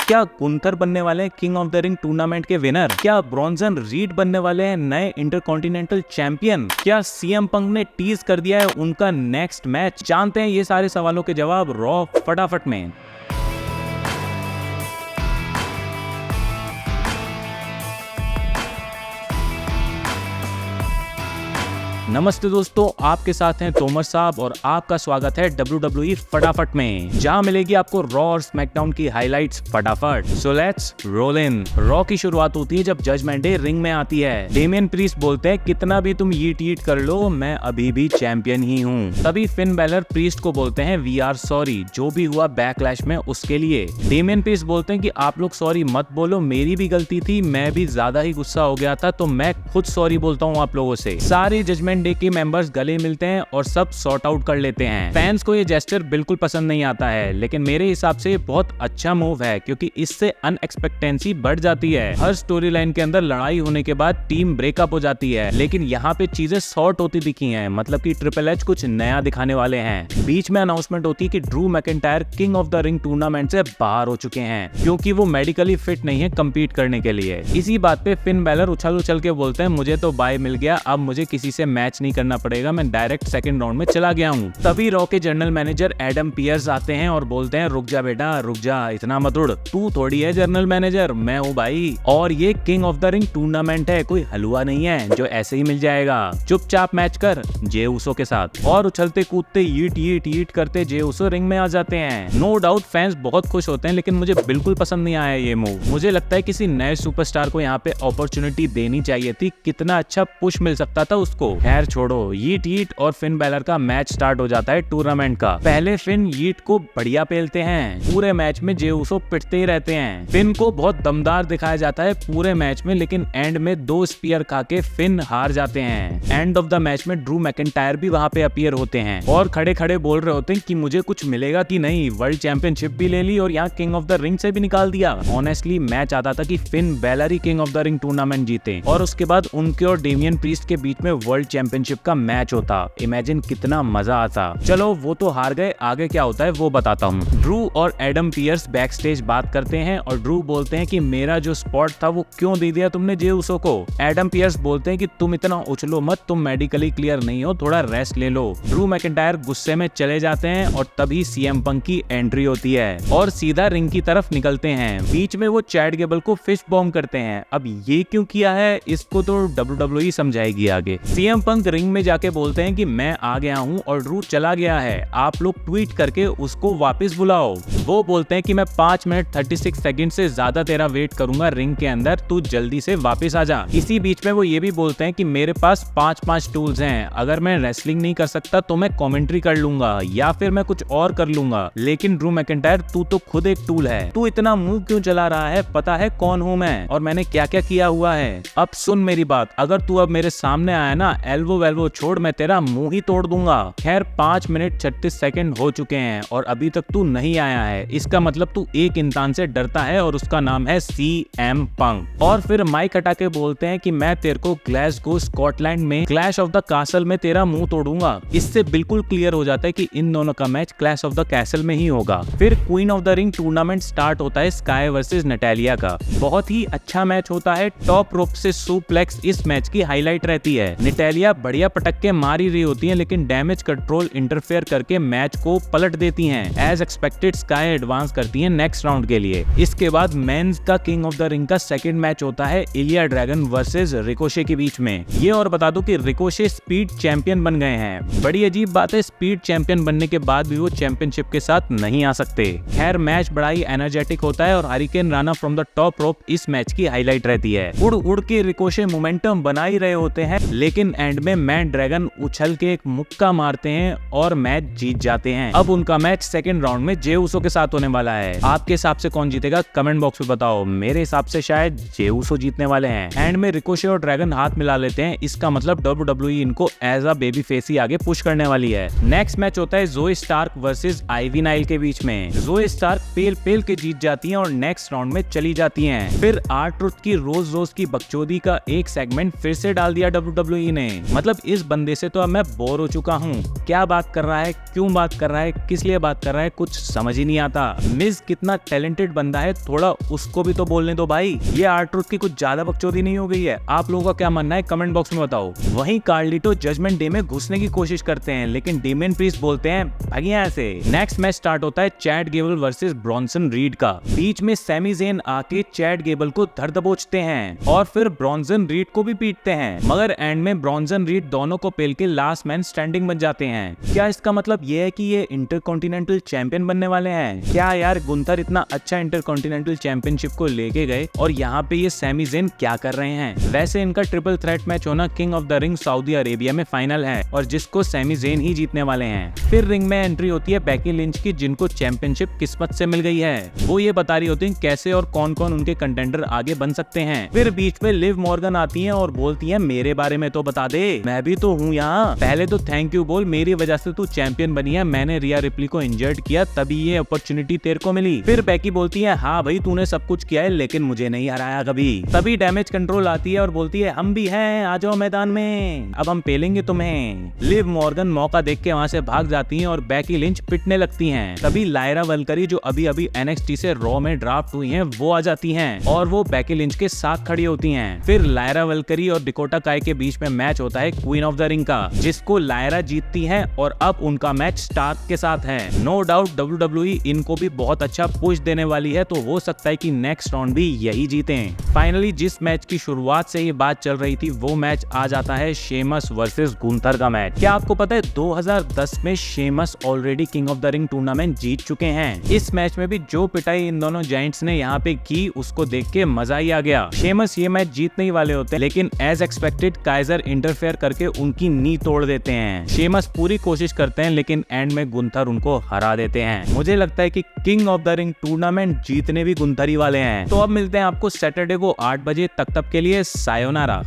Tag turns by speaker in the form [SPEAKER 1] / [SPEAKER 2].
[SPEAKER 1] क्या गुंथर बनने वाले हैं king of the Ring tournament के विनर? क्या ब्रॉन्जन रीड बनने वाले हैं नए इंटरकॉन्टिनेंटल चैंपियन? क्या सीएम पंक ने टीज कर दिया है उनका नेक्स्ट मैच? जानते हैं ये सारे सवालों के जवाब रॉ फटाफट में। नमस्ते दोस्तों, आपके साथ हैं तोमर साहब और आपका स्वागत है WWE फटाफट में, जहां मिलेगी आपको रॉ और स्मैकडाउन की हाइलाइट्स फटाफट। So let's roll in. Raw की शुरुआत होती है जब जजमेंट डे रिंग में आती है। डेमियन प्रीस्ट बोलते हैं कितना भी तुम यीट कर लो, मैं अभी भी चैंपियन ही हूँ। तभी फिन बैलर प्रीस्ट को बोलते हैं वी आर सॉरी, जो भी हुआ बैकलैश में उसके लिए। डेमियन प्रीस्ट बोलते हैं कि आप लोग सॉरी मत बोलो, मेरी भी गलती थी, मैं भी ज्यादा ही गुस्सा हो गया था, तो मैं खुद सॉरी बोलता हूँ आप लोगों से। सारे जजमेंट डे के मेंबर्स गले मिलते हैं और सब सॉर्ट आउट कर लेते हैं। फैंस को ये जेस्चर बिल्कुल पसंद नहीं आता है, लेकिन मेरे हिसाब से बहुत अच्छा मूव है क्योंकि इससे अनएक्सपेक्टेंसी बढ़ जाती है। हर स्टोरी लाइन के अंदर लड़ाई होने के बाद टीम ब्रेकअप हो जाती है, लेकिन यहाँ पे चीजें सॉर्ट होती दिखी हैं, मतलब कि ट्रिपल एच कुछ नया दिखाने वाले हैं। बीच में अनाउंसमेंट होती है कि Drew McIntyre king of the Ring tournament से बाहर हो चुके हैं क्योंकि वो मेडिकली फिट नहीं है कम्पीट करने के लिए। इसी बात पे फिन बैलर उछल के बोलते हैं मुझे तो बाय मिल गया, अब मुझे किसी से मैच नहीं करना पड़ेगा, मैं डायरेक्ट सेकंड राउंड में चला गया हूँ। तभी रॉ के जनरल मैनेजर एडम पियर्स आते हैं और बोलते हैं रुक जा बेटा रुक जा, इतना मत उड़, तू थोड़ी है जनरल मैनेजर, मैं हूँ भाई, और ये king of the Ring tournament है, कोई हलवा नहीं है जो ऐसे ही मिल जाएगा। चुपचाप मैच कर जे उसो के साथ। और उछलते कूदते ईट करते जे उसो रिंग में आ जाते हैं। नो डाउट फैंस बहुत खुश होते हैं, लेकिन मुझे बिल्कुल पसंद नहीं आया ये मूव। मुझे लगता है किसी नए सुपरस्टार को यहाँ पे अपॉर्चुनिटी देनी चाहिए थी, कितना अच्छा पुश मिल सकता था उसको। खैर छोड़ो, यीट और फिन बैलर का मैच स्टार्ट हो जाता है टूर्नामेंट का। पहले फिन यीट को बढ़िया पेलते हैं, पूरे मैच में जे उसो पिटते ही रहते हैं। फिन को बहुत दमदार दिखाया जाता है पूरे मैच में, लेकिन एंड में 2 स्पीयर खा के फिन हार जाते हैं। एंड ऑफ द मैच में ड्रू मैकिंटायर भी वहां पे अपीयर होते हैं और खड़े खड़े बोल रहे होते हैं कि मुझे कुछ मिलेगा कि नहीं, वर्ल्ड चैंपियनशिप भी ले ली और यहाँ किंग ऑफ द रिंग से भी निकाल दिया। ऑनेस्टली मैं चाहता था कि Finn Balor he king of the Ring tournament जीते और उसके बाद उनके और डेमियन प्रीस्ट के बीच में वर्ल्ड चैंपियनशिप का मैच होता। इमेजिन कितना मजा आता। चलो वो तो हार गए, आगे क्या होता है वो बताता हूँ। ड्रू और एडम पियर्स बैक स्टेज बात करते हैं और ड्रू बोलते हैं कि मेरा जो स्पॉट था वो क्यों दे दिया तुमने जे उसो को। एडम पियर्स बोलते हैं कि तुम इतना उछलो मत, तुम मेडिकली क्लियर नहीं हो, थोड़ा रेस्ट ले लो। ड्रू मैकिंटायर गुस्से में चले जाते हैं और तभी सीएम पंक की एंट्री होती है और सीधा रिंग की तरफ निकलते हैं। बीच में वो चैट गेबल को फिस्ट बॉम्ब करते हैं। अब ये क्यों किया है इसको तो WWE समझाएगी आगे। सीएम पंक रिंग में जाके बोलते हैं कि मैं आ गया हूँ और ड्रू चला गया है, आप लोग ट्वीट करके उसको वापस बुलाओ। वो बोलते हैं कि मैं 5 मिनट 36 सेकंड से ज्यादा तेरा वेट करूंगा रिंग के अंदर, तू जल्दी से वापस आ जा। इसी बीच में वो ये भी बोलते हैं कि मेरे पास 5 टूल्स हैं, अगर मैं रेसलिंग नहीं कर सकता तो मैं कमेंट्री कर लूंगा या फिर मैं कुछ और कर लूंगा, लेकिन ड्रू मैकिंटायर तू तो खुद एक टूल है, तू इतना मुंह क्यों चला रहा है, पता है कौन हूँ मैं और मैंने क्या क्या किया हुआ है। अब सुन मेरी बात, अगर तू अब मेरे सामने आया ना, एल्बो वेल्बो छोड़, मैं तेरा मुंह ही तोड़ दूंगा। खैर 5 मिनट 36 सेकंड हो चुके हैं और अभी तक तू नहीं आया है, इसका मतलब तू एक इंसान से डरता है और उसका नाम है सीएम पंक। और फिर माइक हटा के बोलते हैं कि मैं तेरे को ग्लासगो स्कॉटलैंड में क्लैश ऑफ द कैसल में तेरा मुंह तोड़ूंगा। इससे बिल्कुल क्लियर हो जाता है कि इन दोनों का match clash of the castle में ही होगा। फिर queen of the Ring tournament start होता है स्काई वर्सेस नटालिया का। बहुत ही अच्छा मैच होता है, टॉप रोप से सुप्लेक्स इस मैच की हाईलाइट रहती है। नटालिया बढ़िया पटक के मार ही रही होती है, लेकिन डैमेज कंट्रोल इंटरफेयर करके मैच को पलट देती हैं। एज एक्सपेक्टेड स्काई एडवांस करती हैं नेक्स्ट राउंड के लिए। इसके बाद मेंस का किंग ऑफ द रिंग का सेकंड मैच होता है इलिया ड्रैगन वर्सेस रिकोशे के बीच में। ये और बता दो कि रिकोशे स्पीड चैंपियन बन गए हैं। बड़ी अजीब बात है, स्पीड चैंपियन बनने के बाद भी वो चैंपियनशिप के साथ नहीं आ सकते। खैर मैच बड़ा ही एनर्जेटिक होता है और hurricane Rana from the top rope इस मैच की हाईलाइट रहती है। उड़ उड़ के रिकोशे मोमेंटम बना ही रहे होते हैं, लेकिन एंड में मैन ड्रैगन उछल के एक मुक्का मारते हैं और मैच जीत जाते हैं। अब उनका मैच सेकंड राउंड में जे उसो के साथ होने वाला है। आपके हिसाब से कौन जीतेगा कमेंट बॉक्स में बताओ। मेरे हिसाब से शायद जे उसो जीतने वाले हैं। एंड में रिकोशे और ड्रैगन हाथ मिला लेते हैं, इसका मतलब WWE इनको एज अ बेबी फेस ही आगे पुश करने वाली है। नेक्स्ट मैच होता है जोई स्टार्क वर्सेस आइवी नाइल के बीच में। जोई स्टार्क पेल के जीत जाती हैं और नेक्स्ट राउंड में चली जाती हैं। फिर R-Truth की रोज की बकचोदी का एक सेगमेंट फिर से डाल दिया WWE ने। मतलब इस बंदे से तो अब मैं बोर हो चुका हूँ। क्या बात कर रहा है, क्यों बात कर रहा है, किस लिए बात कर रहा है, कुछ समझ ही नहीं आता। मिज कितना टैलेंटेड बंदा है, थोड़ा उसको भी तो बोलने दो भाई। ये R-Truth की कुछ ज्यादा बकचोदी नहीं हो गई है? आप लोगों का क्या मानना है कमेंट बॉक्स में बताओ। वहीं कार्लिटो जजमेंट डे में घुसने की कोशिश करते हैं, लेकिन डेमियन प्रीस्ट बोलते हैं भागिए यहाँ से। नेक्स्ट मैच स्टार्ट होता है Chad Gable versus Bronson read का। बीच में सैमी ज़ेन आके चैड गेबल को धर दबोचते हैं और फिर ब्रॉन्सन रीड को भी पीटते हैं, मगर एंड में ब्रॉन्सन रीड दोनों को पेल के लास्ट मैन स्टैंडिंग बन जाते हैं। क्या इसका मतलब ये है कि ये इंटरकॉन्टिनेंटल चैंपियन बनने वाले हैं? क्या यार, गुंथर इतना अच्छा इंटरकॉन्टिनेंटल चैंपियनशिप को लेके गए और यहाँ पे ये सैमी ज़ेन क्या कर रहे हैं? वैसे इनका ट्रिपल थ्रेट मैच होना king of the ring Saudi Arabia में फाइनल है और जिसको सैमी ज़ेन ही जीतने वाले हैं। फिर रिंग में एंट्री होती है बेकी लिंच की, जिनको चैंपियनशिप किस्मत से मिल गई है। वो ये बता रही होती है कैसे और कौन कौन उनके कंटेंडर आगे बन सकते हैं। फिर बीच में लिव मॉर्गन आती है और बोलती है मेरे बारे में तो बता दे, मैं भी तो हूँ यहाँ। पहले तो थैंक यू बोल, मेरी वजह से तू चैंपियन बनी है, मैंने रिया रिप्ली को इंजर्ड किया तभी ये अपॉर्चुनिटी तेरे को मिली। फिर बेकी बोलती है हाँ भाई तूने सब कुछ किया है लेकिन मुझे नहीं हराया कभी। तभी डैमेज कंट्रोल आती है और बोलती है हम भी हैं, आ जाओ मैदान में, अब हम पेलेंगे तुम्हें। लिव मॉर्गन मौका देख के वहाँ से भाग जाती है और बेकी लिंच पिटने लगती हैं। तभी लायरा वल्करी जो अभी अभी NXT से रॉ में ड्राफ्ट हुई हैं वो आ जाती हैं और वो बेकी लिंच के साथ खड़ी होती हैं। फिर लायरा वल्करी और डिकोटा काय के बीच में मैच होता है क्वीन ऑफ द रिंग का, जिसको लायरा जीतती है और अब उनका मैच स्टार्क के साथ है। नो डाउट WWE इनको भी बहुत अच्छा पुश देने वाली है, तो हो सकता है कि नेक्स्ट राउंड भी यही जीतें। फाइनली जिस मैच की शुरुआत से ये बात चल रही थी वो मैच आ जाता है शेमस वर्सेस गुंथर का मैच। क्या आपको पता है 2010 में Sheamus already King of the Ring tournament जीत चुके हैं। इस मैच में भी जो पिटाई इन दोनों जायंट्स ने यहाँ पे की उसको देख के मजा ही आ गया। शेमस ये मैच जीतने ही वाले होते हैं, लेकिन एज एक्सपेक्टेड काइजर इंटरफेयर करके उनकी नी तोड़ देते हैं। शेमस पूरी कोशिश करते हैं लेकिन एंड में गुंथर उनको हरा देते हैं। मुझे लगता है कि king of the Ring tournament जीतने भी गुंथर ही वाले हैं। तो अब मिलते हैं आपको सैटरडे को 8 बजे, तब के लिए सायोनारा।